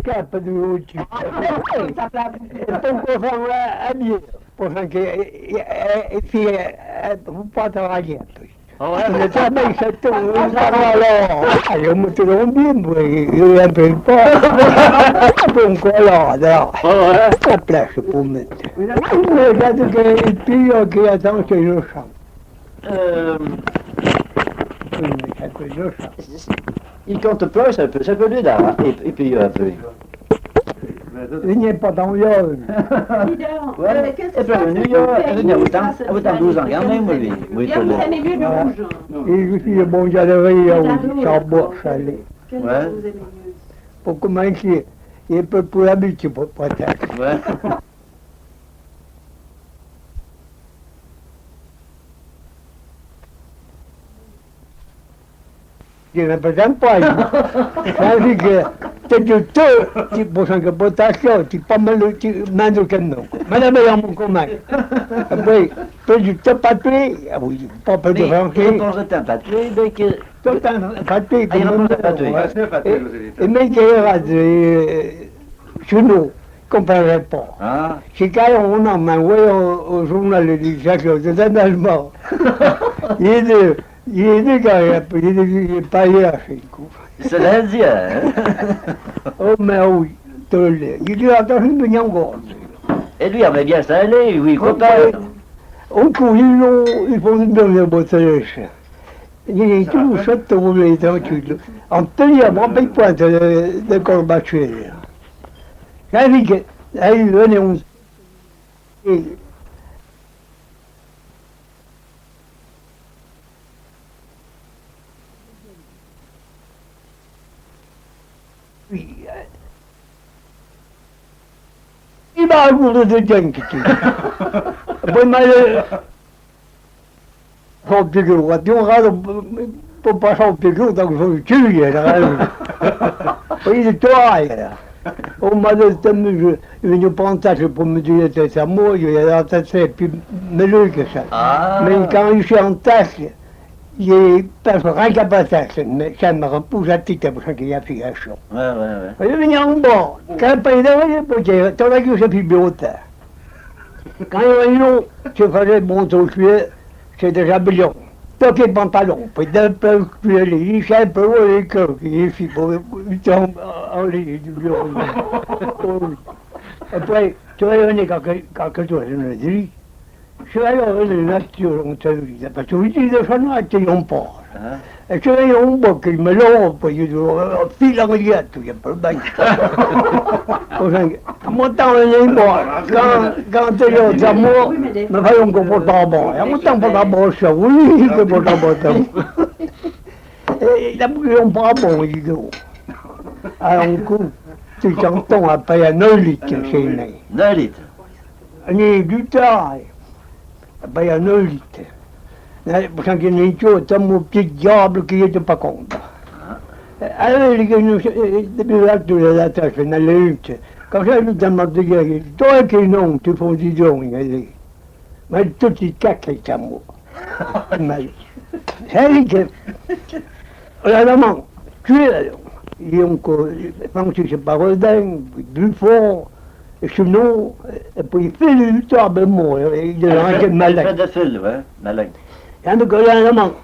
capa do último. Então, conforme a minha, portanto, pas travailler un peu. Le travail, c'est tout. Je me trompe bien, je un peu pas. Donc voilà, la place pour mettre. Mais regarde que puis qui attend que je chante. Il compte pas, ça peut lui là, et puis un peu. Il n'y a pas d'envieux. Ouais, et puis venu, il a 12 ans, quand même, lui. Oui, Bien, vous aimez mieux le rouge. Et je suis le bon galerie au Charbois, Chalet. Quel Ouais. vous aimez mieux? Pour commencer, il peut pour l'habitude, peut-être. Ouais. Je ne présente pas. C'est-à-dire que tu peux changer de potation, tu pas mal de main de canon. Madame est en mon commun. Après, tu te patoué, oui, pas peu de Mais français. il pense que un patoué, mais que... Tout un patoué, Ah, il répond à patoué. et mais qui est chez nous, comprendrait pas. Ah, Si quand on a envoyé au journal du Jacques, c'est un Allemand. Il est quand il est pas hier chez nous. c'est l'Indien, hein. Oh, mais oui, il dit attention de encore. Et lui, avait bien ça allait, oui, copain. On court, ils font une dernière bouteille. Il est tout chouette de rouler tranquille. En tenir, on ne paye point de Corbachuel. J'ai dit que, il venait, et puis, il m'a raconté des dingues. Poi mai ho più di un rado poi passavo più da questo chiudere poi il tuo era o ma del tempo io ne pensavo per me dire che sa moglie era tante più meglio che sa Ah. mais quand je suis en tâche j'ai perso rien qu'à passer mais ça me repousse à titre pour ça qu'il y a figation Ouais. io venivo un po' che poi poi c'era tutta la chiusa più biota. Quand il y a une je faisais mon cuir, c'est déjà brillant. Toquer le pantalon, puis d'un peu cuir les un peu les cœurs, qui est pour en ligne du bureau. Après, tu vas venir quelque chose, je me dis, je vais aller dans la nature, on te dit, parce que tu dis de ça, non, tu n'en pas. Hein? E c'era io un po' che me lo poi io dico, fila mi dietro, che per me. Montavo nei bordi, quand io siamo, mi fai un comportamento, e montavo un po' la borsa, oui, che comportamento. E da poi un po' a buono, dico. Allora un coup, tu c'entends après un 9 litres chez me. 9 litres. Ogni du temps, après un 9 litres. Perché non c'è un petit diavolo che io pas conto. Allora depuis l'altro della testa, nelle luce, cosa mi danno a dire, dove che non ti fai di giovani lì? Ma tutti i cacchi siamo. Sai che, la domanda, io quand tu sais pas redin, plus fort, et sinon, et puis il fait le temps de moi, il est un peu Fait malade. de fil, ouais, malin. Quando collavamo,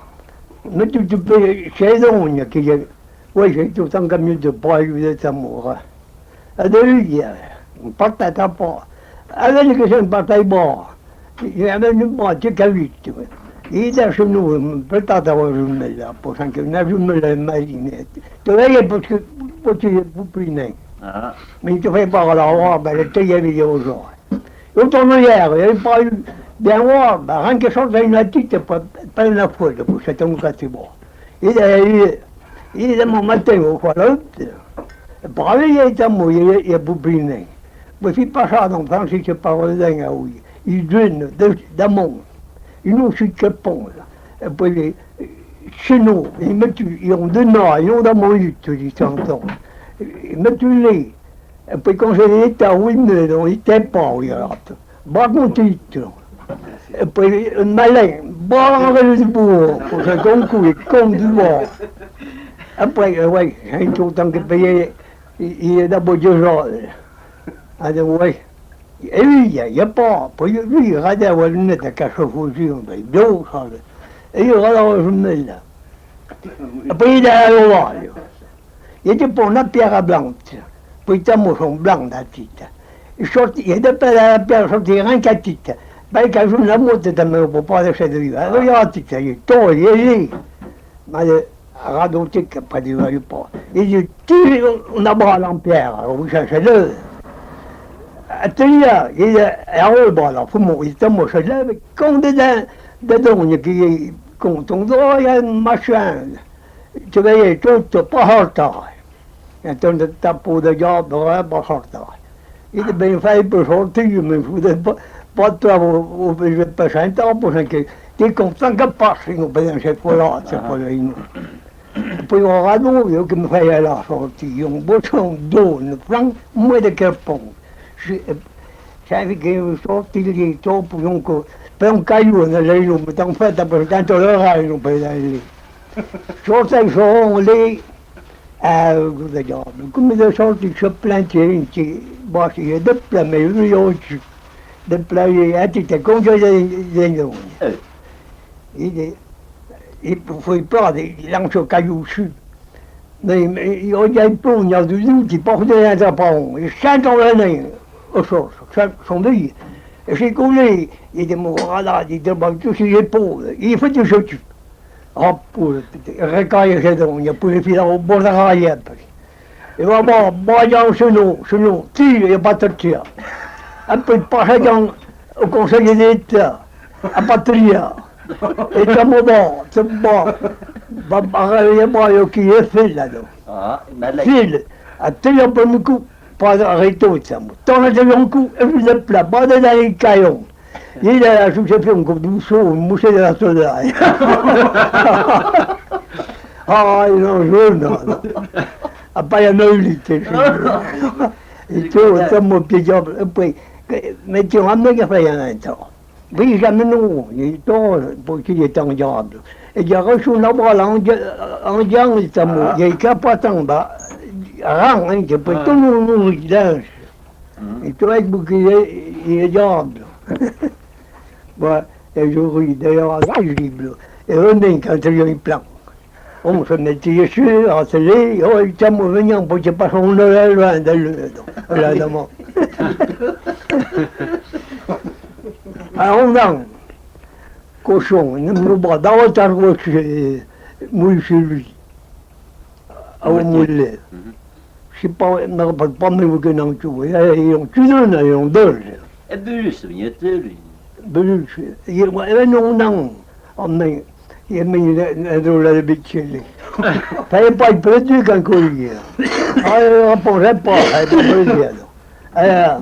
metti tu c'è d'ogna che poi c'è tutto un cambio di poi di amore. E da lui un partita un po'. Allora che sono partito buono, avevano un po' di capito. E adesso noi, portata la giummella, poi anche una giummella in marinette. Dove perché poi ci puppine. Ah. Mais tu fais pas la robe, elle était gavée aux gens. Io torno ieri, e poi bien roba, anche solo una tita per una foto, poi c'è un cattivo. Il mattino qua, e poi il tempo è pubbline. Poi si passava, non pensi che parole a lui, il giorno da mondo, il non si capola. E poi, chez nous, ils ont deux noix, ils ont dans mon lit, di tanto. Ils mettent lì. E poi quand j'étais à Wimble, on était pas, regarde. Pas mon titre. E poi un malin, buon il buo, perché con cui, con du buo. E poi, ouais, j'ai tout le temps que payer il est d'abord du genre. Ah, oui. Et lui, il n'y a pas. Lui, il regarde la lunette à cache-fouille, on va bien, ça. Et il regarde la lunette là. Après, il est à l'oreille. Il était pour une pierre blanche. Puis, il était son blanc, la petite. Il était pas la pierre, sorti rien qu'à petite. Ben, quand je me monte, il ne peut pas laisser de lui. Alors, il y a un petit, il est tôt, il est là. Mais, radoté, qu'il n'a pas de pas. Il dit, tu, on a bras en pierre, vous cherchez-le. Atelier, il est à Roba, là, faut mourir, il tombe chez là, mais quand dedans, qui est content, il y a un machin. Tu voyais tout, pas retard. Il y a un tapot de garde, pas retard. Il est bien fait pour sortir, mais je ne voudrais pas de toi, je vais pas chanter, pour que tu es content que passe, on peut dire, c'est pas là, c'est pas là. Puis on radeau, il qui me fait la sortie, on bouchon d'eau, on prend moins de carpon. Sai che sorti lì dopo per un caglione lei non mi sta fatta per tanto l'orario non per lì. Sorti sono lì, come da sorti c'è plantieri, basta che doppia me io oggi, doppia a ti te conge dei nomi. E poi poi lancio cagliu su. Oggi hai pugna di tutti, portare da pão, e sento la neve. Sono lì, e se con lei, gli diamo guardate, gli diamo tutti le pole, gli faccio sotto. Oppure, recaia che donne, pure fino a borda la ieppa. E vabbè, mangiamo se no, tiro e batteria. E poi passano al consiglio di età, a batteria. E siamo buoni, magari io chi è figlio. Figlio, a te io per mi cu. Pas arrêté, ça. Tant que j'ai un coup, je l'ai plat, pas de la caillon. Il a fait un coup de mousseau, moussé de la soda. Ah, non, non. Après, il y a une unité. Et tu vois, c'est mon pied diable. Mais tu as amené qu'à faire un temps. Oui, jamais non, il est tôt pour qu'il est en diable. Et il y a reçu une balle en diable, il est capable en bas. Rang, hein, che poi tutto non si danza. E tu hai perché è diavolo. Ma è giorito, è libro. E non è che io in plan. On se mette su, a télé, oh, stiamo venendo, poi ci passa un'ora loin là devant. Alors on a cochon, ne me bat davantage que mouille chez lui. À au moulet. Je ne sais pas mieux que non, tu vois. Ils ont tué un, ils ont deux. Et Bulus, il était lui. Bulus, non. Mais il y a un drôle de bêtise. Fallait pas être perdu quand il y a. Ah, il ne répondait pas, il ne répondait pas.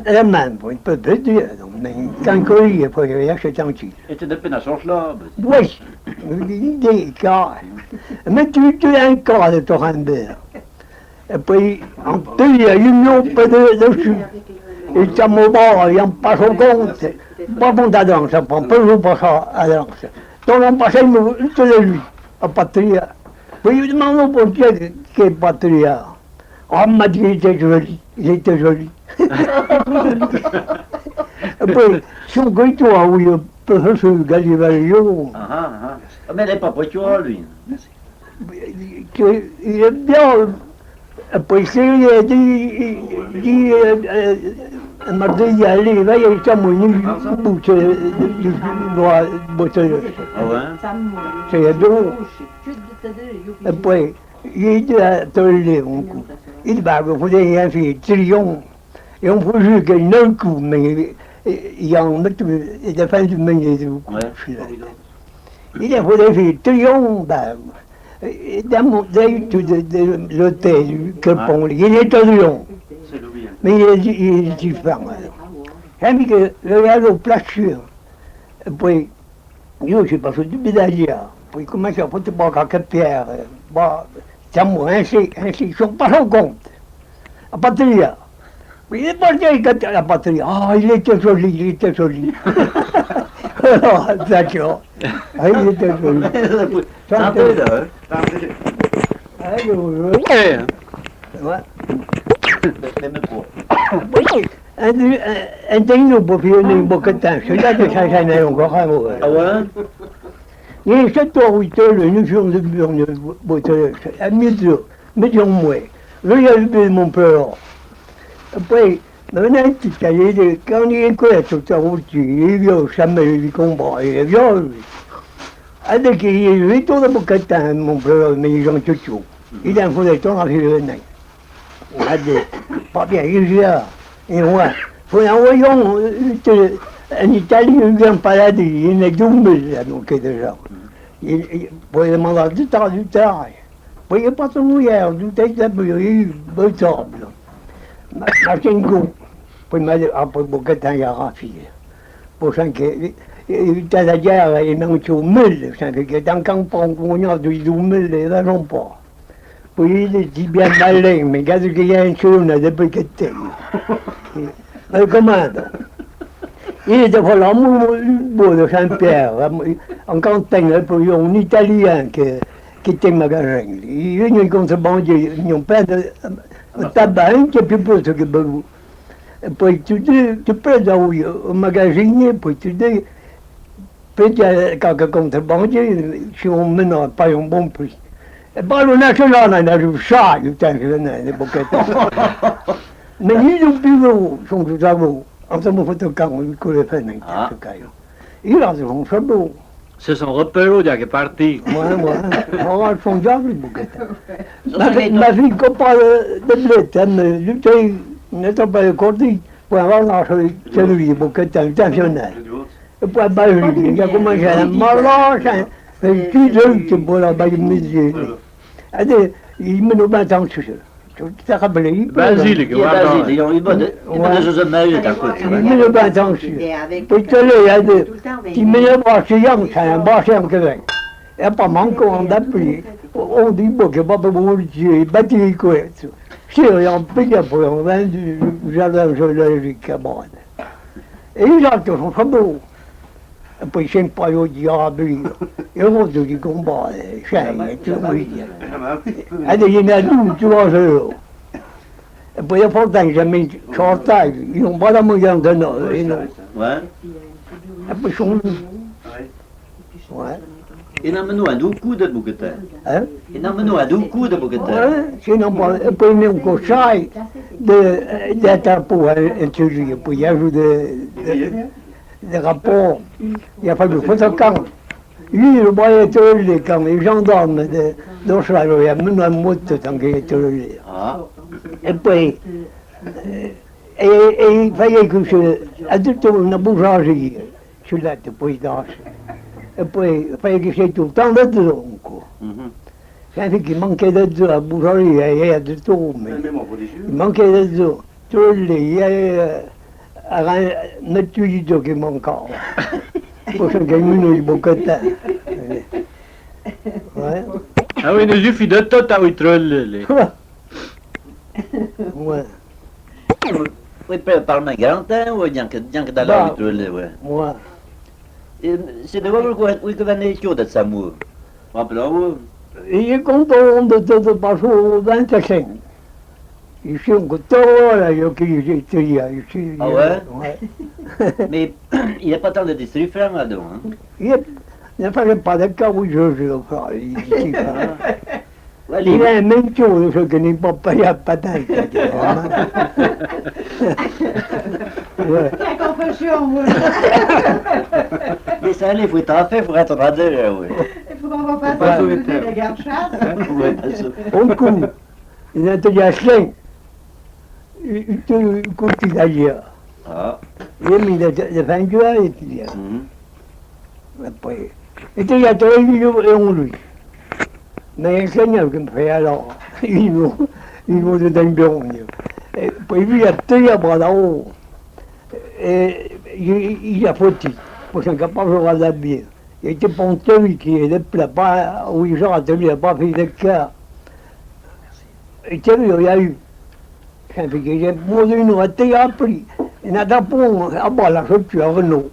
La même, il peut perdu. Mais quand il y a, il y a acheté un petit. Et tu depuis la change là. Oui, l'idée, car. Mais tu es un corps de Torrembert. Et puis, en plus, il y a une lampe dessus. Et ça me va, il n'y a pas son compte. Pas bon à danse, ça prend pas le pas ça à danse. Donc on passait de lui, à Patria. Puis il demande pour qui est Patria. On m'a dit il était joli. Et puis, son goût, oui, professeur Galivario. Mais il n'est pas pour toi, lui. Il est bien. E poi se di martedì alle vai siamo in buce di bottiglia. Cioè dove e poi il tolle un coup. Il bago poteva fare trion e un po' giù che non coup mais il y a un mec de fin du meilleur du coup. Il a poteva fare trion bago. Dans l'hôtel, il est à Lyon, mais il est différent. J'ai mis que le gars au placure, et puis, je suis passé du médaillé, puis il commence à foutre pas quelques pierres, siamo ainsi, ils ne sont pas en compte. La patrie, mais il est parti à la patrie, ah, il était joli. D'accord. Ah, il était joli. Alors, Eh, ouais. Même trop. Un dino pour faire une boquetin, c'est là que ça n'est encore un mot. Ah ouais? Il y a 7 heures, 8 heures, une journée de burne, à mesure, mesure moins. Je l'ai vu mon père. Après, maintenant, tu sais, quand il est quoi, tout ça, il vient jamais du combat, il vient, lui. Avec il est 8 heures de boquetin, mon père, mais ils ont tout. Il a un peu de temps à faire le nez. On a dit, pas bien, il vient. Et moi, faut envoyons en Italie, il vient paradis, il est double, donc déjà. Il peut demander du travail. Puis il pas tout hier, du texte de bruit, table. Machine go. Puis il m'a dit, après, beaucoup de temps, il a raffiné. Pour ça que, il était à la guerre, il m'a dit, mille, ça fait que dans le campagne, on a du mille, il n'a pas. Puis il dit bien malin, mais quand il y a une chose, on a des petits thèmes. Mais comment? Il était voilà, beau de Saint-Pierre, en campagne, un Italien qui était magasin. Il est venu contrebandier, ils n'ont pas de tabac, qui est plus beau que beaucoup. Et puis tu peux aller au magasin, puis tu dis, peut-être quelques contrebandiers, si on mène pas un bon prix. E poi non è che non è un saio, le bocchette. Ma io non più sono stato, abbiamo fatto il campo con le penne. Io la sono fatto, se son repero già che parti. ma sono già le bocchette. Ma si coppa del letto, ne sto per corti, poi avevano c'è lui, bocchetta intenzionale. E poi Barili, che come c'era, ma là c'è, più gente può la bagno. هذا يمنو ما تنشر تقبلي بازيلك بازيلك يبدا جوج مايو تاع يمنو ما تنشر قلت له هذا يمنو باش ينشر باش ينكذا يبقى مانكو عند بلي on dit bon que pas pour Dieu bâti quoi si on peut pas pour on vend du jardin zoologique à bord et ils ont tout fait beau. E poi c'è un paio di abili, io ho detto di combattere, cioè, tu vuoi dire. Adesso ne ha tutto lo e poi io porto anche a me, sortati, io non vado a mangiare noi, e poi sono... E non me ne hanno un coup de bouquetin. E non me ne hanno un coup de bouquetin. Se non può, e poi ne ho un cossai di tappo in teoria, poi aiuto des rapports, il a fallu faire quand. Lui, le bois est tourné quand les gendarmes de Charleroi, il y a même un mot tant qu'il est tourné. Et puis, il fallait que je, à tout le temps, une boulangerie, je l'ai depuis dans. Et puis, il fallait que j'ai tout le temps dedans, quoi. Ça fait qu'il manquait dedans, la boulangerie, il y a du tout, mais il manquait dedans. Tourné, il y a metto i giochi mancava, poi che il bocchetto. Ah oui, ne suffi de tot a uitrolle. Ouais. Oui, par ma garantin ou bien que dans la uitrolle, ouais. Ouais. C'est de voir où que va naître de Samour. Rappelez-vous. Il est content de tout passer au 25. Ici, on compte là, il y a qui j'étais ici. Ah ouais? Mais il n'y a pas tant de districts là-dedans, hein? Il n'y a pas de cas où je le ferai ici. Il y a même chose que n'est pas payé à patin. Ouais. La confession, oui. Mais ça, il faut être fait pour être radé, oui. Il faut qu'on va passer les gardes-chasse. Oui, bien sûr. On coupe. Il y a un chien. Il coupe d'ailleurs. Ah. Il a mis le fin du mois et puis. Après. Et il y a trois millions et on lui. Mais il Seigneur qui me fait alors. Il va de dingue. Et puis lui, il a tenu à bras là-haut. Et il a fauté. Pour qu'il soit capable de voir la bière. Il était ponté, qui est là-bas, où ils ont attendu, il n'a pas fait de cœur. Et tu vois, il y a eu. J'ai posé une raté appris. Il n'a pas à bas la structure à Renault.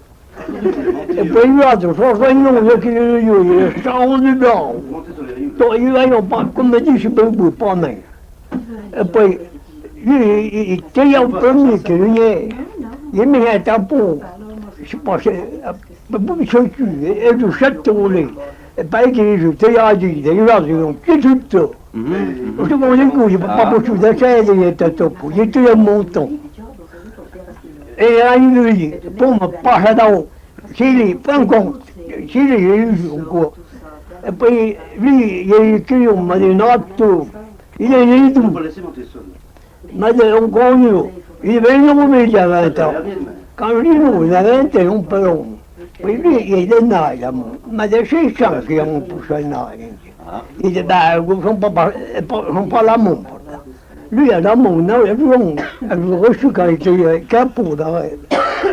Et puis il y a tout ça, c'est non, il est sans du blanc. Donc il va y avoir, comme me dit, je peux pas même. Et puis, il était en premier que lui, il met un tampon, je sais pas, c'est un cul, et du château, et pas qu'il était à dire, il a dit, c'est tout ça. Je te dis que je ne peux pas beaucoup d'affaires, il était top, il était un montant. Et là, il lui dit, pour me passer d'eau, s'il est pas en compte, s'il est eu encore. Et puis, lui, il a écrit, on m'a dit, non, tout. Il est né tout. Il m'a dit, on connaît. Il est venu il y a 20 ans. Quand je dis non, il a 20 ans, on peut long. Puis lui, il est de naï, là, moi. Il m'a dit, c'est ça qui a mon poussé naï. Il dit, ben, ils ne sont pas l'amour. Lui, il a l'amour, non, il a vu, il a reçu quand il était capot d'arrêt.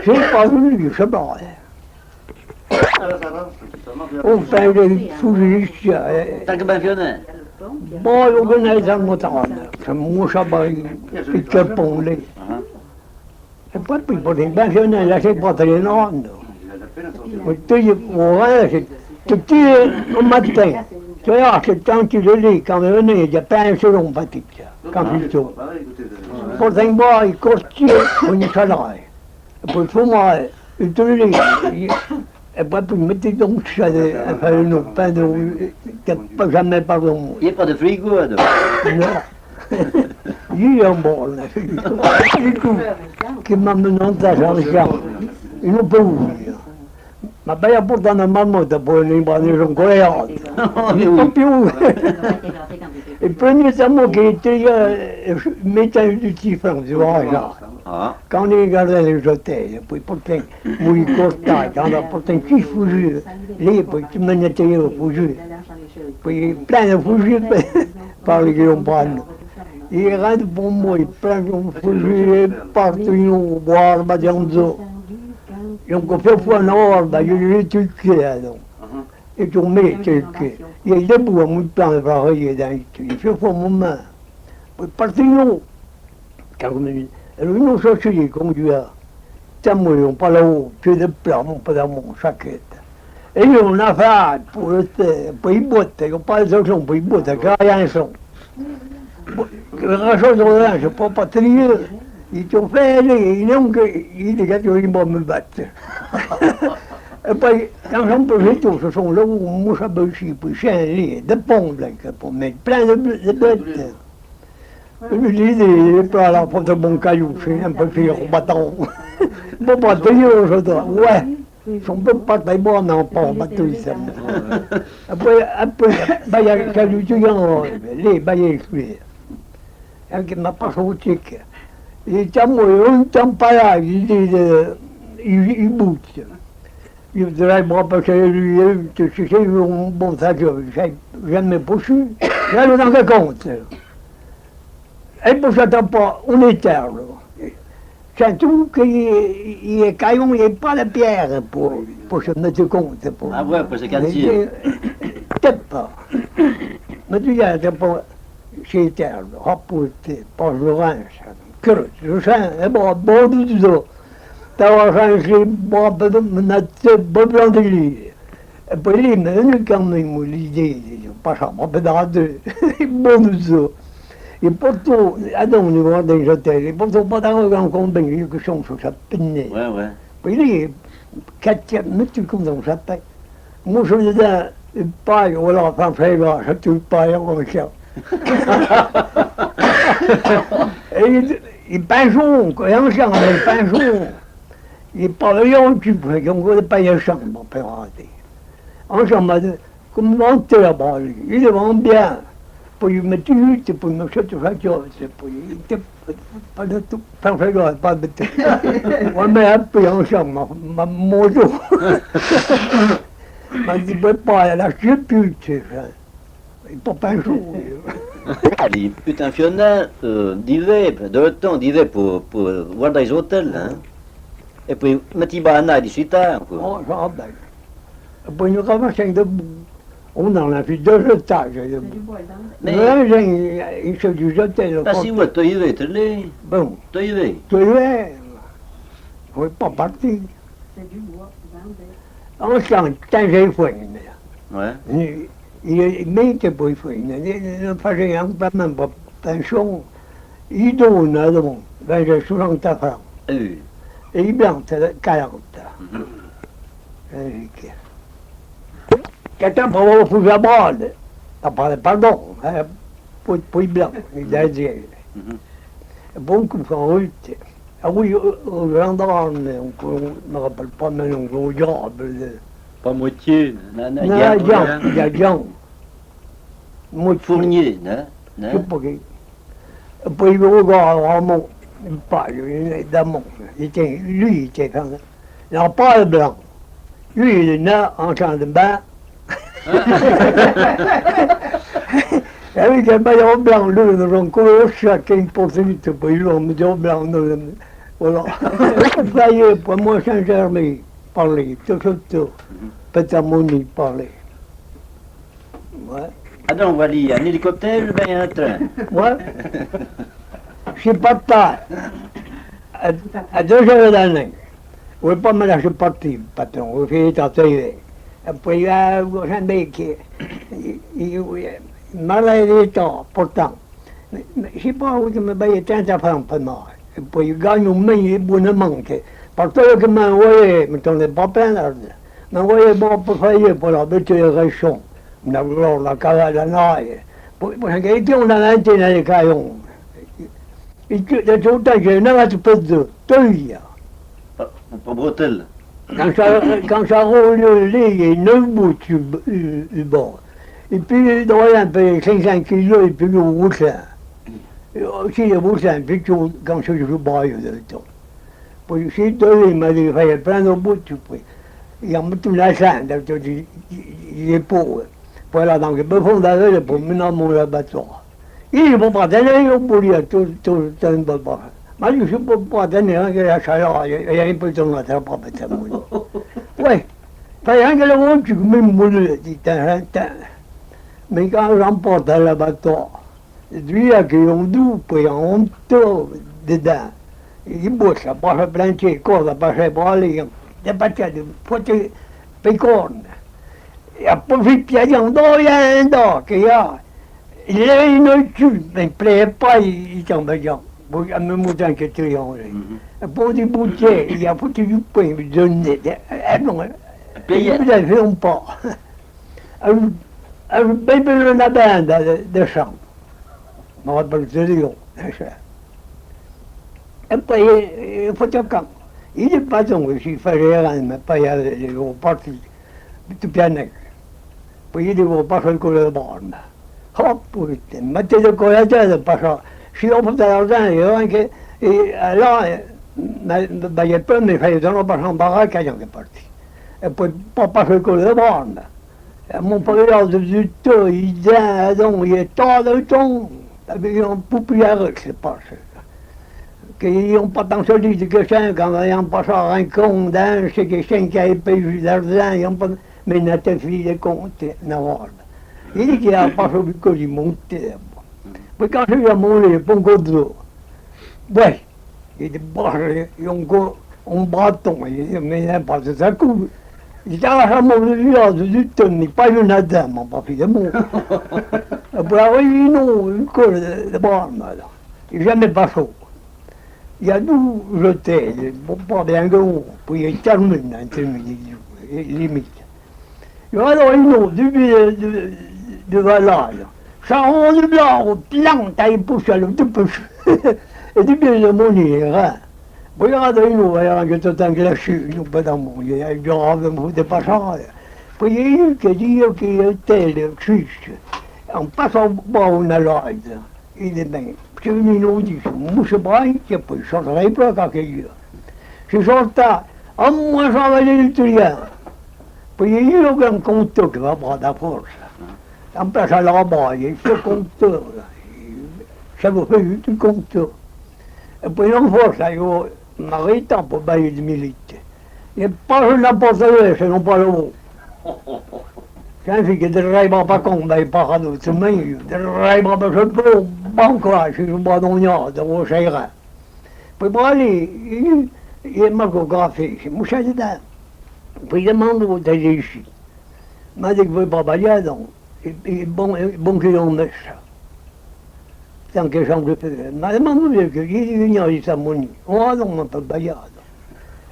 Je n'ai pas vu, je ne sais pas. On fait des sous-justices. T'as que ben Fiona? Bon, on connaît ça, c'est mon chabaï, puis que pour les. C'est pas plus pour les pensionnaires, là, c'est pas très grande. On reste, tu tires au matin. Tu vois, c'est tant qu'il est là, quand il venait, il n'y a pas un seul homme petit, quand il sort. Pour un mois, il continue pour une salade. Pour tout moi, il te le dit. Et puis, il mettait donc ça, à faire une pain de pas jamais pardon. Il n'y a pas de frigo, là. Non. Il est en bord, là. Du coup, qui m'a mené dans l'argent. Il ne peut ouvrir. Ma belle a porté un marmotte pour une bannière coréenne. Il ne peut plus ouvrir. Et le premier mot qui était médecin du typhon, tu vois, là. Quand on regardait les hôtels, puis portait un costard, quand on portait un petit foutu, puis tu me nettais au foutu. Puis plein de foutus par les guillaumes. Il rentre pour moi, il prend un foutu, partout, il boit, il va dans et on fait un ordre, il est tué là. Et tu mets tué. Il est debout à mon temps de travailler dans il fait un moment. Puis partout, quand on me dit, lui nous cherchons les conduits, on pas là-haut, pied de plat, mon pas dans mon chaquette. Et on a fait pour y botter, on pas les autres pour y botter, car il y a un son. La chose de là, je ne peux pas trier. Ils t'ont fait aller, il dit qu'ils vont me battre. Et puis, quand j'en peux faire tout, ce sont là où moi j'abouchis, puis j'ai un lit de pommes, pour mettre plein de bêtes. Je lui dis, il est pas là pour de bons cailloux, c'est un peu fier au bâton. Bon, pas de Dieu, je dois, ouais. On ne peut pas te voir, non, pas en bateau, ça. Après, il y a quelques gens, les baillés, qui m'a pas sorti. Il était un temps pas là, il bouge. Il voudrait me rapprocher lui, tu sais, un bon sac, j'ai jamais poussé, j'ai dans le compte. Et pour ça, t'as pas, on est terre, c'est tout qu'il est caillon, il n'y a pas de pierre pour se mettre compte. Ah ouais, pour se quartier. Peut-être pas. Mais tu y as pas chez terre, rapporté, pas le rince. Je sens, et bon, du dos. T'as changé, bon, pas blanc de lit. Et puis, il m'a venu quand même l'idée, pas ça, pas dans deux, bon du dos. Et pourtant, on y va dans les hôtels, et pourtant, pas dans le grand combien, il y a quelque chose sur sa pinée. Ouais, ouais. Puis, il est 4e, mais tu comme dans sa paix. Moi, je me disais, paille, voilà, enfin, frère, je te paille comme ça. Et il pinceau, il y a un champ avec pinceau. Il parlait en cube, il ne connaît pas un champ, mon père a dit. Un champ m'a dit, comme monter là-bas, il est vraiment bien. Puis il me tue, puis il me chute sur la chose, puis il était pas de tout, pas de tout. On m'a appris un champ, mon dos. Il m'a dit, pas, là, je ne sais plus, tu sais. Il ne peut pas pinceau. Allez, putain, Fiona, d'hiver, de temps d'hiver pour voir dans les hôtels, hein. Et puis, Matiba Anna, d'ici tard, quoi. Oh, ça va. Et puis, nous avons 5 debout. On en a fait 2 étages debout. Mais il se du hôtel. Pas si, ouais, toi, y vas, tu l'es. Bon, Toi, y vas. tu es, on n'est pas parti. C'est du bois. On sent tant j'ai faim. Ouais. Il m'était pas faim. Il pas j'ai un pas même pas pension. Il donne à donc, ben j'ai 60 francs. Oui. Et il blanc 40. Quelqu'un pour vous faire la bande. Pardon, pour blanc, il a dit. Beaucoup de route. Ah oui, au gendarme, on ne me rappelle pas maintenant, au diable. Pas moitié. Non, Non, il y a Jean. Moi, Fournier, non? je sais Non? pas qui. Puis il regarde vraiment, il parle, il est d'amont. Lui, il était quand même. Il n'a pas le blanc. Lui, il est né en train de bain. Avec un maillot blanc, lui, dans son couleur, chacun poursuite, puis lui, on me dit au blanc, voilà. Ça y est, pour moi, Saint-Germain, parler, tout. Pétamoni, parler. Ouais. Ah non, Wally, un hélicoptère ou bien un train? Ouais. Je suis pas tard. À 2 heures d'année. Oui, pas mal, je suis parti, patron. Oui, j'ai été atterri. Après, j'en ai qui. Malade d'état, pourtant. Mais je sais pas où je me paye 30 francs par mois. Et puis, il gagne un million bonnement. Parce que m'a envoyé, mais on n'est pas plein d'argent. M'a envoyé bon pour faire pour la bête de région. Alors, la cavale à naille. Pour un gars, on a l'inté dans les caillons. Et tout le temps, j'ai un peu de teuille. Pour Bretel. Quand ça roule, il y a 9 bouts du bord. Et puis, il y a un peu 500 kilos, et puis le boussin. Aussi, le boussin, puis quand je joue braille de temps. Puis, si tu il m'a dit, il fallait prendre au bout, tu peux. Il y a tout la scène, il est pauvre. Voilà, donc, il peut fondre avec pour mener mon laboratoire. Il ne peut pas tenir au bout, il y a tout un peu de barre. Mais je ne peux pas tenir, il y a la chaleur, il y a un peu de temps à faire, pas de temps. Oui, il fallait un que le monde, tu me moules, dit un temps. Mais quand j'emporte à l'abattoir, lui, qui ont doux, puis on tourne dedans. Il bosse, ça passe plein de corps, ça passe par aller, des patates, des potes, pécornes. Il n'y a pas vu de pied, il y a un dos, qu'il y a. Il a une tue, mais il ne plaît pas, il tombe dedans. Il y a un mouton qui est triangulé. Pour des bouteilles, il y a foutu du pain, il donne des. Non, il ne le fait pas. Un bébé de la bande de chambre. Je me rappelle de Lyon. Et puis, il faut dire quand. Il n'est pas tombé, il fallait rien, mais pas y aller, il est parti. Tout bien nègre. Puis il dit, on passe le coup de borne. Hop, putain, mettez le collecteur de passer. Si on peut l'argent, il y a un qui. Et alors, il y a peu, mais il fallait donner pas en baraque, il est parti. Et puis, pas passer le coup de borne. Mon père du tout, il dit, donc, il est tard de temps. Ils ont poupière, c'est pas ça. Qu'ils n'ont pas tant solide que ça, quand ils n'ont pas ça un compte, c'est que 5 a payé d'argent, ils n'ont pas, mais ils n'ont pas fait de compte, non. Il dit qu'il n'a pas fait que du monter. Puis quand je lui ai monté, il faut de l'eau. Ouais, il dit, bon, ils ont un bâton, il dit, mais il n'a pas de ça coule. Il dit, ah, ça m'a vu là, du temps, mais pas une dame, on n'a pas fait de mots. Puis après, une colle de borne, là. Il n'est jamais pas chaud. Il y a d'où jeter, pas bien gros, puis il termine, limite. Il y a alors une autre, de valage. Ça rend du blanc, plante, il pousse à l'autre, et du bien de mon hein. Regardez nous, il y a un tout un glacier, nous pas dans mon, il y a du rave, de pas ça. Puis il y a eu qui dit qu'il était le Christ. En passant par une alade, il est bien. C'est une inaudition. Moi, je sais pas, je ne changerai pas quand il y a. Je sortais, à moi, j'en vais l'italien. Puis il y a eu un grand compteur qui va prendre la force. En place à là-bas, il y a ce compteur. Ça vous fait juste un compteur. Et puis en force, il y a m'arrêtant pour bailler de militaire. Il n'y a pas n'importe où, c'est non pas le mot. Significa che arriva per come parlato su me, arriva per sempre banco là, ci sono badognato, o sei là. Poi lì, io mi ho caffè, mi c'è da. Puis il demande où t'es ici. Il m'a dit que vous ne pouvez pas y donc. Et bon qu'il en mette ça. Tant que j'en veux faire. Il m'a demandé que il y a eu sa monnaie. On a donc un peu baillard.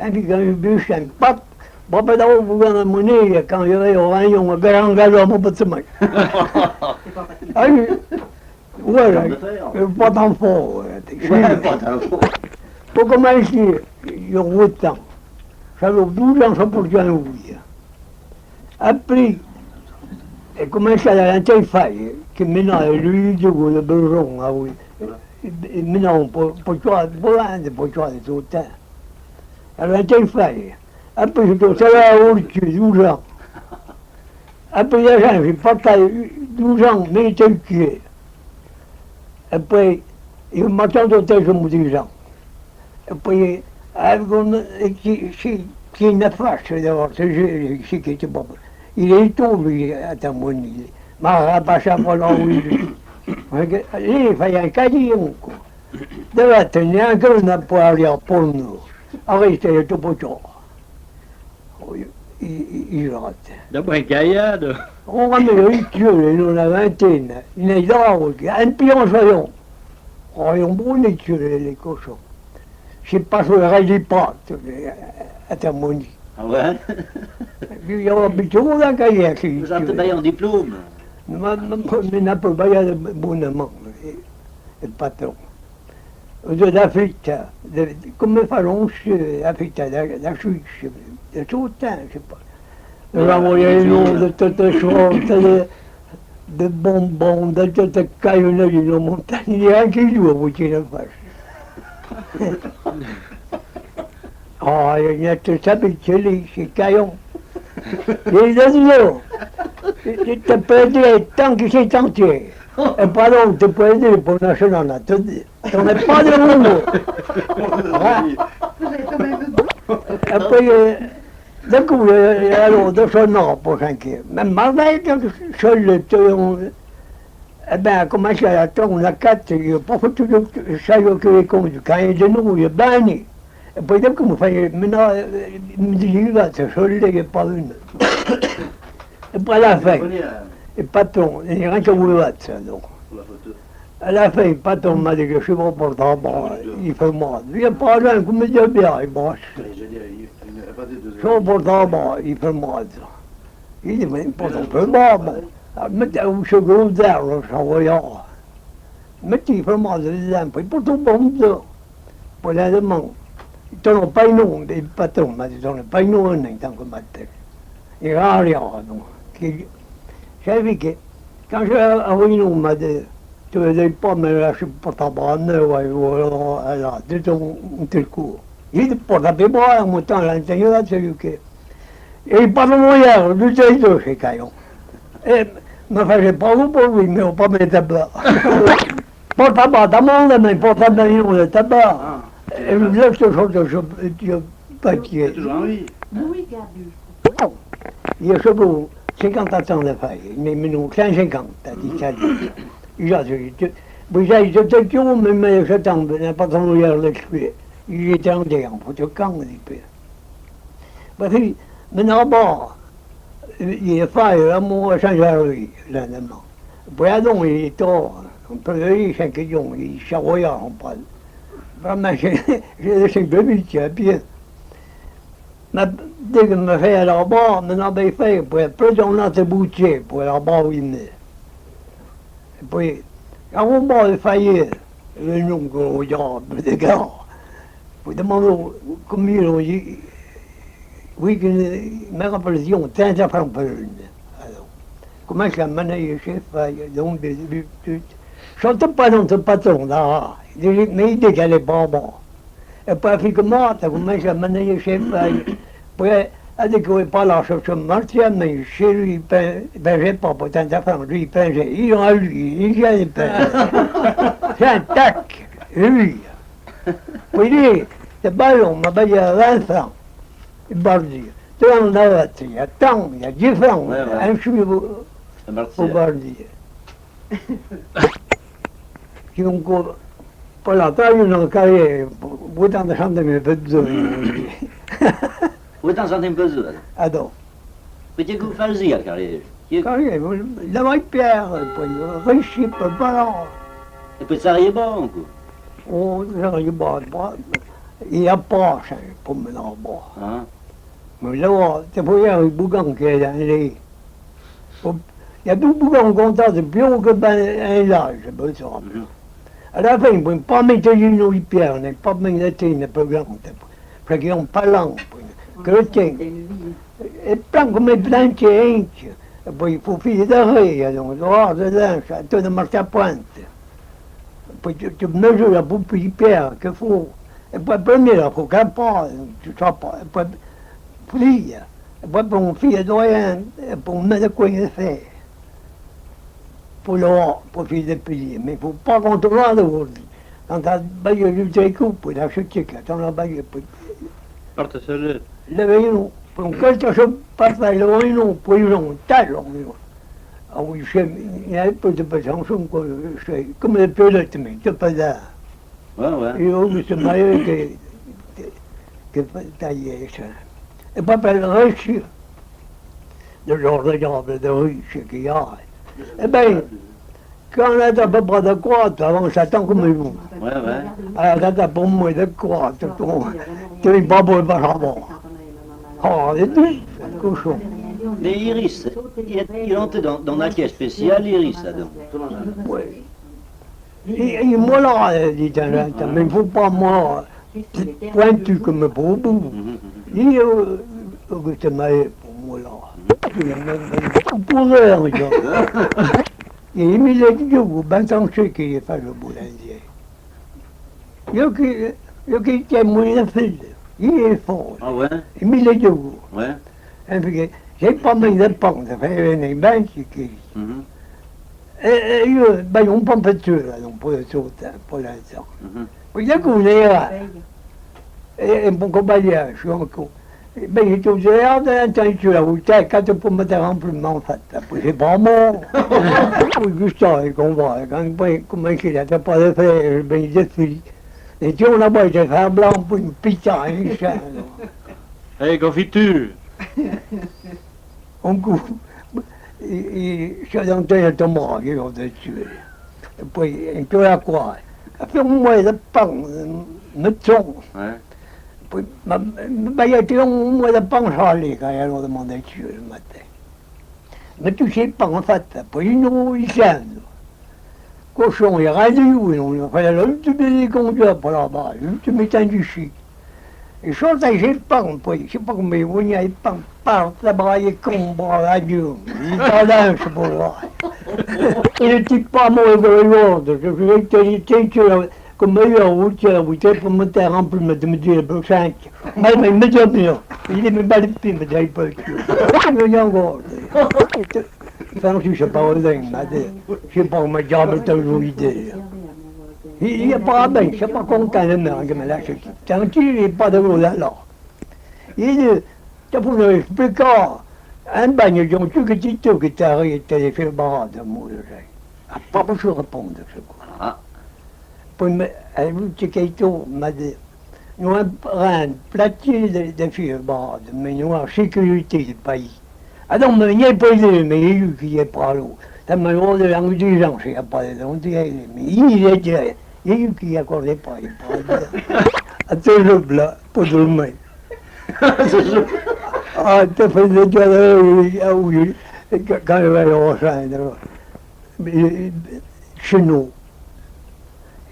Et puis quand il bûche un pat, papa d'avoir vous la monnaie, quand il y avait au rayon, un grand gars, on peut se mettre. Ah oui. Voilà, pas tant fort. Pour commencer, il y a 8 ans. Ça fait 12 ans pour que j'en oublie. Après, il commence à la faille, que maintenant, lui, du coup, le besoin, ah oui. Et maintenant, pour toi, des autres. Alors, la faille. Après, je suis allé à Ortieu, 12 ans. Après, j'ai pas 12 ans, mais il était tué. Après, il m'a attendu au tel, je me dis, ans. Après, qui n'a pas fait d'avoir ce jeu, qui était pas. Il est tombé à ta monnaie. Ma rapace à moi là où il est. Il fallait un cahier, quoi. De la tenir, que n'a pas aller pour nous. Arrêtez tout pour toi. Il rate. D'abord un gaillard. On va me rituel, nous la vingtaine. Il est là, un pion soyons. Oh, ils ont beau les tuer, les cochons. Je sais pas si on ne dit pas à ta monnaie. Ah ouais? Il y a un petit monde à cahier qui. Vous avez d'ailleurs un diplôme. Mais n'a pas baillé de bonnement, le patron. De la fête, comme faisons la fête, la chute, de tout le temps, je sais pas. Nous avons les noms de toutes les choses, de bonbons, de toutes les cailloux de la montagne, il y a un qui joue, vous qui le faites. Oh, il y a tout ça, mais c'est caillons. Il y a des gens. Tu peux dire tant que c'est entier. Et pardon, tu peux dire pour national, tu n'en es pas de monde. Vous avez quand même Après, d'un coup, alors, de son nom pour 5 ans. Même malgré que seul le temps, eh bien, comment ça attend la 4, il n'y a pas foutu ça que les comptes. Quand il est de nous, il est banni. Et puis, dès que vous faites, maintenant, il me dit, il va, c'est seul, il n'y a pas une. Et puis à la fin, le patron, il n'y a rien que vous faites, ça, donc. À la fin, le patron m'a dit que je suis bon pour le il fait mal. Il n'y a pas rien, comme il dit bien, il broche. Je suis bon pour le il fait mal. Il dit, mais pourtant, il fait mal, bon. Mettez un second d'air, ça voyant. Mettez, il fait mal, les impôts, pourtant, bon, pour la demande. Ils n'ont pas nom, le patron m'a dit, ils n'ont pas nom, tant que matin. Il n'y a rien, donc. J'avais que, quand j'ai envoyé nous, m'a dit, tu ne veux pas me lâcher pour ta bande, voilà, de ton tel coup. Il dit, pour ta mémoire, en mon temps, l'intérieur, c'est lui qui. Et il parle de hier, du territoire, chez Caillon. Et, me faisait pas vous pour lui, mais on pas mettre tabac. Pour tabac, d'amende, mais pour tabac, de tabac. Et je laisse ce genre de papier. Toujours en vie. oui, Gabu. Il y a ce beau, 50 ans de faille, mais nous, 150, t'as dit ça. Il a dit, vous avez dit, mais je tombe, n'a pas tant hier le tuer. Il était en déant, pour te camp, il peut. Parce que, maintenant, bon, il est faille, l'amour a changé à lui, l'annement. Puis, donc, il est tort, on peut le dire, 5 millions, il est charoyard, on parle. Vraiment, j'ai laissé 2000 à pied. Mais dès que me fait là-bas, maintenant, ben, il fait, puis après, on a des boutiers, pour là-bas où il est. Et puis, quand on va faillir, le nom qu'on regarde, des gars, puis demandons combien on dit, oui, que me rappelle, on tient à faire un peu. Alors, comment ça m'a dit, chef, donc, je ne sais pas dans ce patron, là, mais il dit qu'elle est pas bon. Et puis, effectivement, ça commence à mener chef. Puis, elle dit qu'il n'est pas là, je marchais, mais chez lui, il peinait pas pour tant d'affaires, lui, il peinait. Il en a lui, il vient de peindre. C'est un tac, lui. Puis, il dit, ce ballon m'a payé à 20 francs. Il m'a dit, tu en as, il y a tant, il y a 10 francs, un cheveu au bardier. Chiunque poi la taglio nel carriere, poi tante gente mi fa Où est-ce que tu as Adoro. Mais tu as fait ça, carré. Quand il la vraie pierre, poi riche, ballon. Et puis ça arrive bon, quoi. On arrive bon, il y a pas, pour me l'envoyer. Hein? Mais là, c'est pour y avoir un bougon qui est dans les. Il y a deux bougons contents de plus haut que un large, ben ça. À la fin, on ne pas mettre une autre pierre, on ne pas mettre une peu grande. Parce qu'ils n'ont pas langue. Que le tien. Et plein comme plein de tien. Et puis il faut filer d'arrêt, donc, dehors de linge, à tout de marche à pointe. Puis tu mesures la boucle de pierre qu'il faut. Et puis premier, il faut qu'un pas, tu sais pas. Et puis plier. Et puis on file doyen, et puis on met de quoi il fait. Pour filer de plier. Mais il ne faut pas contrôler l'autre. Quand tu as baillé du tricot, puis la chute, tu as baillé. Porte seul. Le veillon, pour quelque chose pas fait, le veillon, pour ils ont talent. Ah oui, il y a un peu de patience, comme les pilotes, mais c'est pas là. Ouais, ouais. Et on se maille que taillé ça. Et pas le riche, le genre de diable de riche qu'il y a. Eh bien, quand on a à peu près de croître, avant ça tant comme vous. Ouais, ouais. Alors, t'as pour moi de croître, tu es pas beau, pas savoir. Oh, c'est tout, cochon. Mais Iris, il entre dans la caisse spéciale, Iris, là-dedans. Oui. Et moi là, dit-elle, mais il ne faut pas moi pointu comme pour vous. Il est Auguste Maé pour moi là. Pour l'air, et il me l'a dit, vous, ben tant que qu'il est fait le boulanger. Il y a qui tient mon fil, il est fort. Ah ouais? Il me l'a dit, vous. Ouais. Et puis, j'ai pas mis de pain, ça fait une bain qui. Et ben, on pompe dessus, là, donc, pour l'instant. Puis, il y a qu'on est là. Et mon compagnon, je suis encore. Ben, il était au dehors de l'intention, là, où t'es, quand tu peux me faire remplement, en fait. Puis, c'est pas bon. Oui, Gustave, il comprend. Comment il a pas de faire, ben, il est fini. Et tu on a beau de faire blanc pour une pizza, un chien. Hey, confiture. On coupe. Et je suis dans le tombeau, ils ont tué. Et puis, il peut la quoi. Après, moi, le pain, me tombe. Ouais. Puis, il y a un mois de pain salé quand ils ont demandé de tuer le matin. Mais tu sais pas, en fait, puis ils savent. Cochon, il est rendu, il fallait l'ultime conduire pour là-bas, l'ultime du chien. Et je suis j'ai le pain, puis je ne sais pas comment il y a le pain, par là-bas, il est con, à Dieu. Il est en linge pour voir. Il n'était pas mauvais pour le monde. Je voulais que tu comme il y a un routier pour me faire remplir, me dire le 5. Mais il me dit bien. Il est même pas le pied, mais il pas le cul. Il y a encore. Enfin, je ne sais pas où je ne sais pas comment diable toujours idée. Il n'est pas bien, je ne sais pas content de me que me lâche. Tant qu'il n'est pas de l'eau là. Il dit, tu peux nous expliquer, un bagne, ils ont tout que tu que tu as arrêté de faire barrage de moi. Pas besoin de répondre, je crois. Ah. Puis, l'ultime m'a dit, nous avons un platier de faire barrage, mais nous avons sécurité du pays. Alors, mais il n'y a pas de mais il y a eu qui est pas l'eau. Ça m'a demandé l'intelligence, il n'y a pas de l'eau, mais il est direct. Il y a eu qui n'accordait pas, il n'y a pas de à ce jour-là, pour dormir. Ah, tu fais des dialogues, quand il va y rejoindre, chez nous.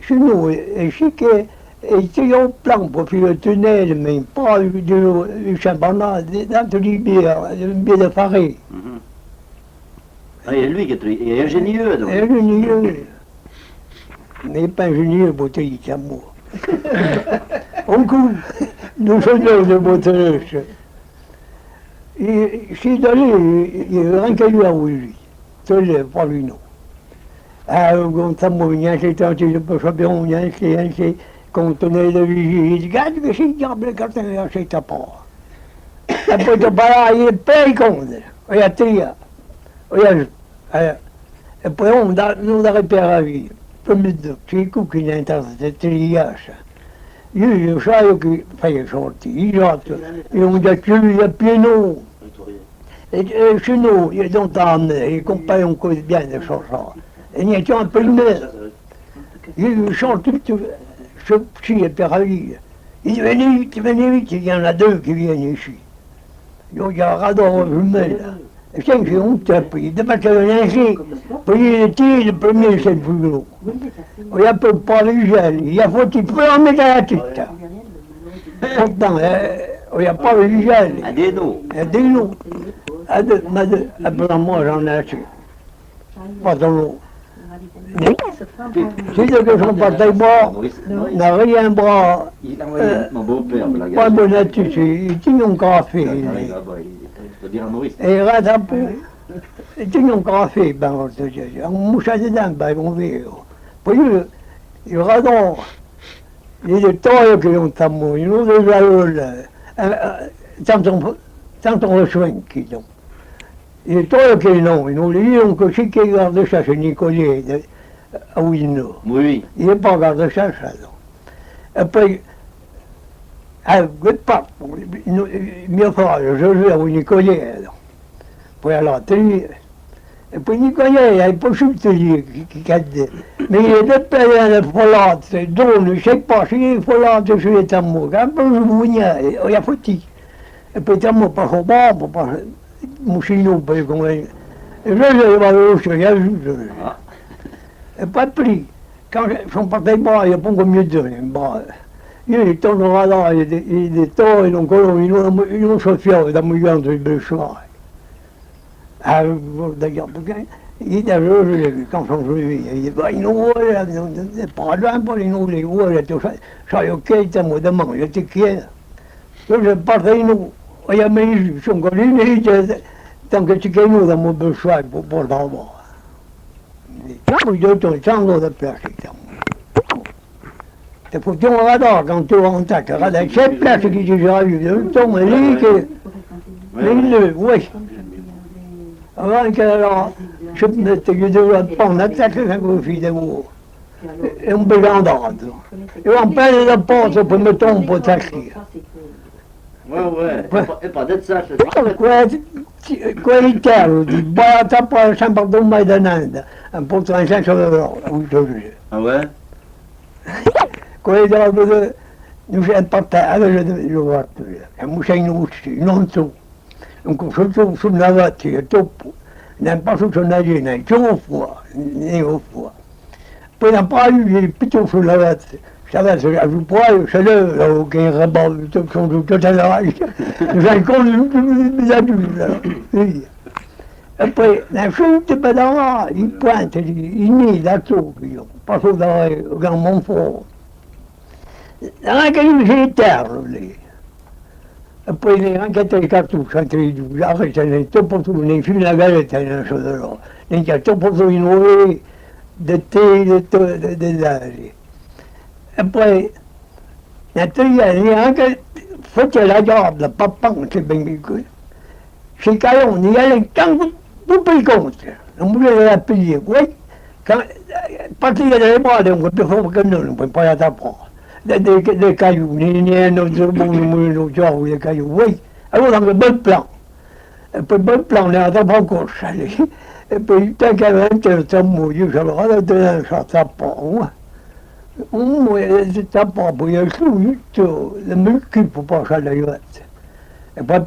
Chez nous, et je sais qu'il y a un plan pour faire le tunnel, mais pas du championnat, dans les bières de farine. Ah, il y a lui qui est ingénieux, donc. Ingénieux. Mais pas ingénieux, bouteille d'amour. On coupe, nous sommes de bouteille. Et je suis allé, il n'y a rien qu'à lui à lui. Seul, pas lui, non. Ah, quand ça m'a venu, j'ai tenté de pas savoir, on a essayé, quand on est de vigie, il dit, regarde que c'est diable, quand on a acheté ta part. Et puis, tu parles, il est payé contre. Il y a tria. Et puis, on a réparé la vie. Comme le doc, c'est coup qui l'intéresse, c'est triage. io sai che fai i sorti, esatto, e un giacchino è pieno, e se no, io non t'hanno, e compaiono così bene, so, e niente, un po' di me, io sono tutto, sì, è per la via. Il venez vite, il y en a deux qui viennent ici. Io gli adoro il me, e sempre un tempo, il deve venire ici, poi il tiro, il premier c'est le plus gros. Il y a peu pas les gels, il y a faut qu'il peut en mettre à la tête. Pourtant, il n'y a pas les gels. Adeno. Et dis-nous, après moi j'en ai acheté. Pas dans l'eau. Si ceux qui sont partis boire, n'a rien boire, Il a envoyé mon beau-père, la pas bon attitude, il tient un café. Je veux dire à Maurice. E guarda un po', e tinha un caffè, un musciato d'amba con vero. Poi io vado, gli detto che non sta morendo, non devo allora, tanto lo svenchi. Gli detto che non gli non così che guarda se Nicolè, a Uino. Oui. Io poi guarda se e poi, quel pappo, mio padre, Giuseppe Nicolè, poi alla tri, e poi Nicolè è possibile che cade, mi viene per le folate, donne, sei passi le folate sulle tammure, un po' sbugnare, ho fatti, e poi tammo per babbo, per musino per come, e io vado a uscire, e poi prima, quando sono partito io pongo il mio giorno in bar. Io ritorno là, e detto, e non so fiore da milione di bracciali. Perché io quando sono venuto, io dico, in ora, parlo un po' in ore, tu sai, ok, stiamo da mano, io ti chiedo. Io se parto in ora, io mi sono così, e dice, tanto ci chiedo da un bracciale, per la vita. Io ho detto, da piacere. E possiamo guardare quand tu rentres, guarda, c'è place che ci sono, insomma, lì che, lì, oui. Allora che era, ci mette che devo prendere, che come figlio, è un bel andato. Io un pelle da posto per mettere un po' di Ouais. Et pas d'être ça, quelli terrori, barata poi sempre domani da nanda, un po' di senso d'oro, Ah ouais? Quelli della non si è partito, io guardo, non sei in non so, non consulto sul navati, è troppo, non posso tornare nei fuori, ne ho fuori. Poi un paio di piccoli sul navati, savate, poi se loro che sono tutte le lacrime, sai come bisogna e poi nel sud pedalare, il puente, il nido da Tokyo, passo da Gran Monfort. Anche lì c'è terra lì. E poi anche tre cartucce, anche due, anche se ne troppo tu, nei film la galletta ne so però, ne c'è troppo tu in ore, di te, dell'aria. E poi, nel 3 anni anche, forse la giornata, papà, che ben qui. Si caiano, gli altri tanto, tutto il conto, non voleva la piglia, partire dalle mode, un po' più che non puoi poi a tappare. Dei caglioni, non gioco dei caglioni, allora un bel plan, e poi il bel plan ne ha dato a corsa lì, e poi tecnicamente stiamo io ce l'ho, adesso non sta poco, sta poi il subito, le mie occupo passare le grazie, e poi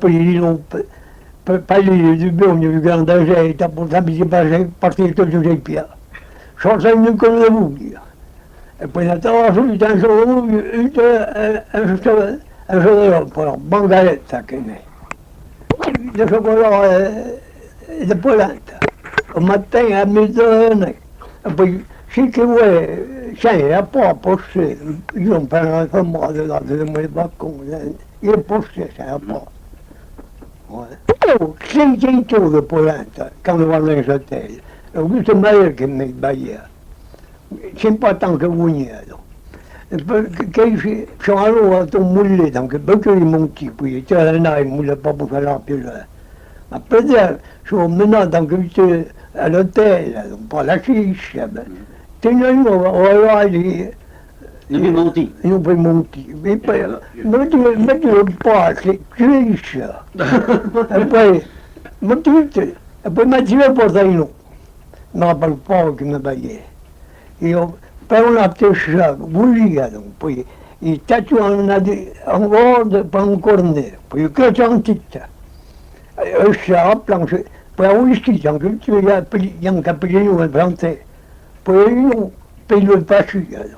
per lì di bisogno di grande gente, portarmi si partito giù dai piedi, sono sempre con le bugie. E poi andava subito in solo però bancaretta che ne. Adesso quello è polenta. Mattina a mezz'ora e poi sì che vuoi, sai, a poco sì, io non prendo il famoso da dove balcone, io posso sai a poco. Sei centuro polenta, quando vado in sottello, ho visto meglio che mi sbagliavo. C'est important que vous n'y ayez. Che sono arrivato un mulletto, anche perché li monti qui, c'era il mulle proprio per la più. Ma per dire, sono menato anche all'hotel, un po' la sciscia. Tengo io, ho arrivato Non mi monti. non puoi monti. E poi metti le porte, chiudisci. E poi e poi metti le porte in uno. No, per poco mi baie. Io per una tescia bugia, poi il tetto un gordo per un cornere, poi che c'è un titto. E sciappa, poi a whisky, anche un capellino in francese. Poi io peglio il passaggio.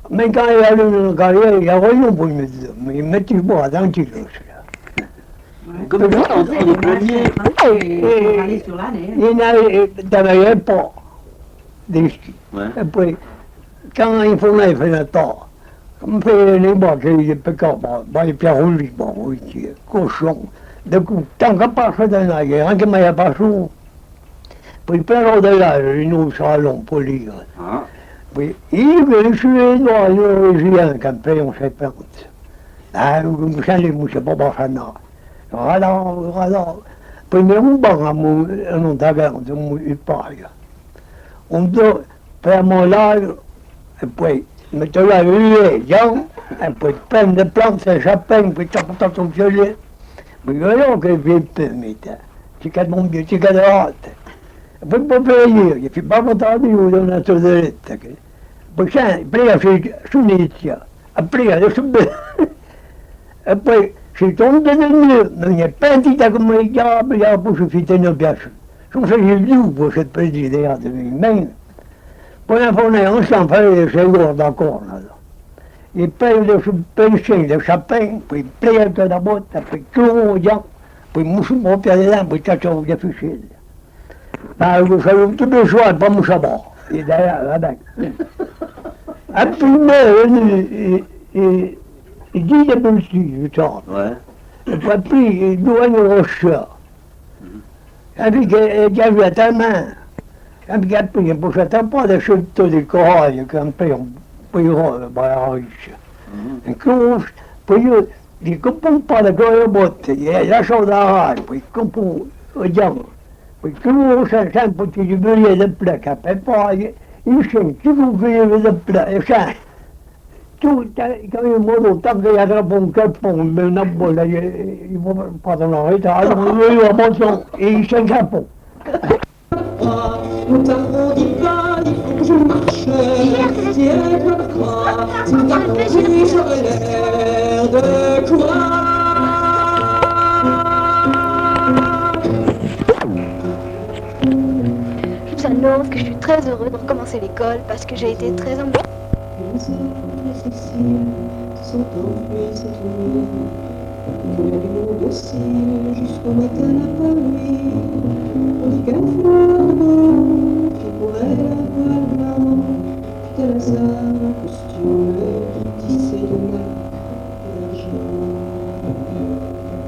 Ma quand il y a une carrière, il y a rien pour me mettre du bois dans le kilo. Comme ça, on est premier. Aller sur la neige. Il y en avait pas des skis. Ouais. Et puis, quand il fallait faire le temps, on fait les bois qui étaient pécables, les pierres rouges, bon, oui, cochon. Du coup, tant qu'à pas fait dans la guerre, que m'a pas chaud. Puis, plein de là, nous, salons pour lire. Ah. Oui, io sull'Edoardo Norvegien campione 70. Non c'è proprio fanno. Guarda. Poi mi un banco non t'avevano il paio. Un do per molare e poi metto la legge e poi prende piante, champagne, poi c'è portato un fiore. Mi vedo che vi permette. Ci cade un ci cade volte. E poi proprio io, che fi proprio tanto io una torretta che poi prima si inizia, prima adesso e poi si torna nel mio, non è pentita come il diavolo, poi si fitta non piace. Sono sei il lupo se presi le altre bene. Poi ne fa un san fare se guarda corna. E poi sul pensiero, il champagne, poi prega da botta, poi chiude, poi musulmano piede là, poi c'è un difficile. Ma lo saluto per suo, poi non sa e da vabbè. A prima il guide pensiero, ciao. Ouais. E poi prima due anni rosso. E perché già vi a me. E perché prima poi c'è un po' di scelto di coraggio, che un po' poi ora vai a riccia. E poi io dico un po' di cose botte, e lascio da rare, poi compro, vediamo. Poi chiudo sempre che ci vede da placa, e poi io sento che vede da placa, sai. Tu, che io modo tanto che era un cappone, una bolla, io vado una vita, io molto, e c'è capo. Nous t'avons dit pas, il faut que je marche, tiens comme quoi, si t'as compris, j'aurais l'air de quoi. Je vous annonce que je suis très heureux de recommencer l'école parce que j'ai été très embêtée. Les heures difficiles sont enfuies cette nuit, que la lune docile jusqu'au matin n'a pas nuit. On dit qu'un fleur de beau qui pourrait la voile blanc, puis qu'elle hasard un costume tissé de nacre et d'argent.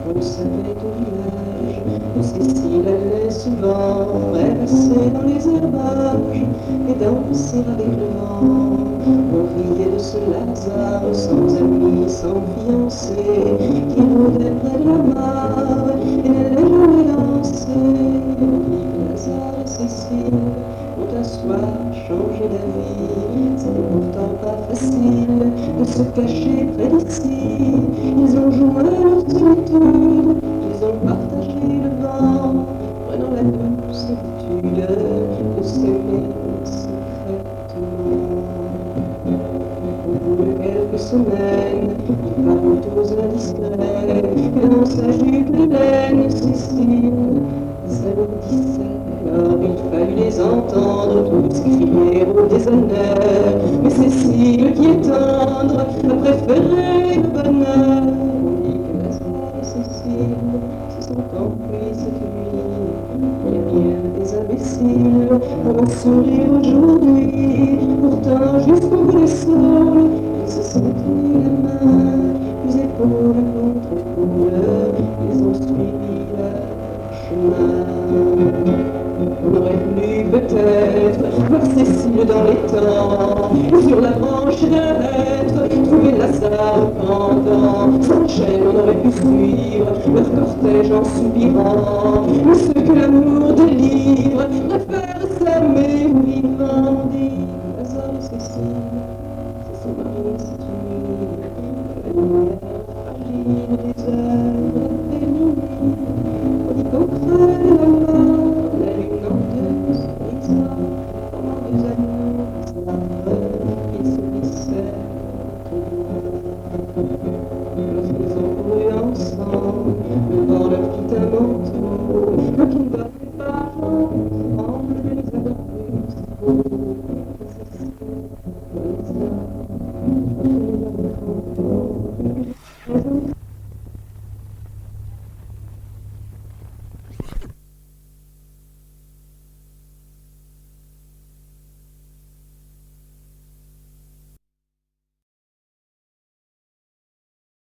On savait au village que Cécile allait souvent rêvasser dans les herbages et danser avec le vent. On riait de ce Lazare sans amis, sans fiancé, qui rôdait près de la mare et n'allait jamais danser. On dit que Lazare et Cécile ont un soir changé d'avis. C'était pourtant pas facile de se cacher près d'ici. Ils ont joint leur solitude, ils ont partagé le vent, prenant la douce habitude de s'aimer secrètement. Au bout de quelques semaines, il parut aux indiscrets que dans sa jupe de laine, Cécile s'alourdissait. Alors il fallut les entendre tous crier au déshonneur. Mais Cécile, qui est tendre, a préféré le bonheur. On dit que Lazare et Cécile se sont compris cette nuit. Il y a bien des imbéciles pour en sourire aujourd'hui. Pourtant, jusqu'au bout des saules, ils se sont tenus la main, puis épaule contre épaule, ils ont suivi leur chemin. On aurait voulu peut-être voir Cécile dans les temps, sur la branche d'un hêtre, trouver Lazare pendant. Sans chaîne, on aurait pu suivre leur cortège en soupirant, mais ceux que l'amour délivre préfèrent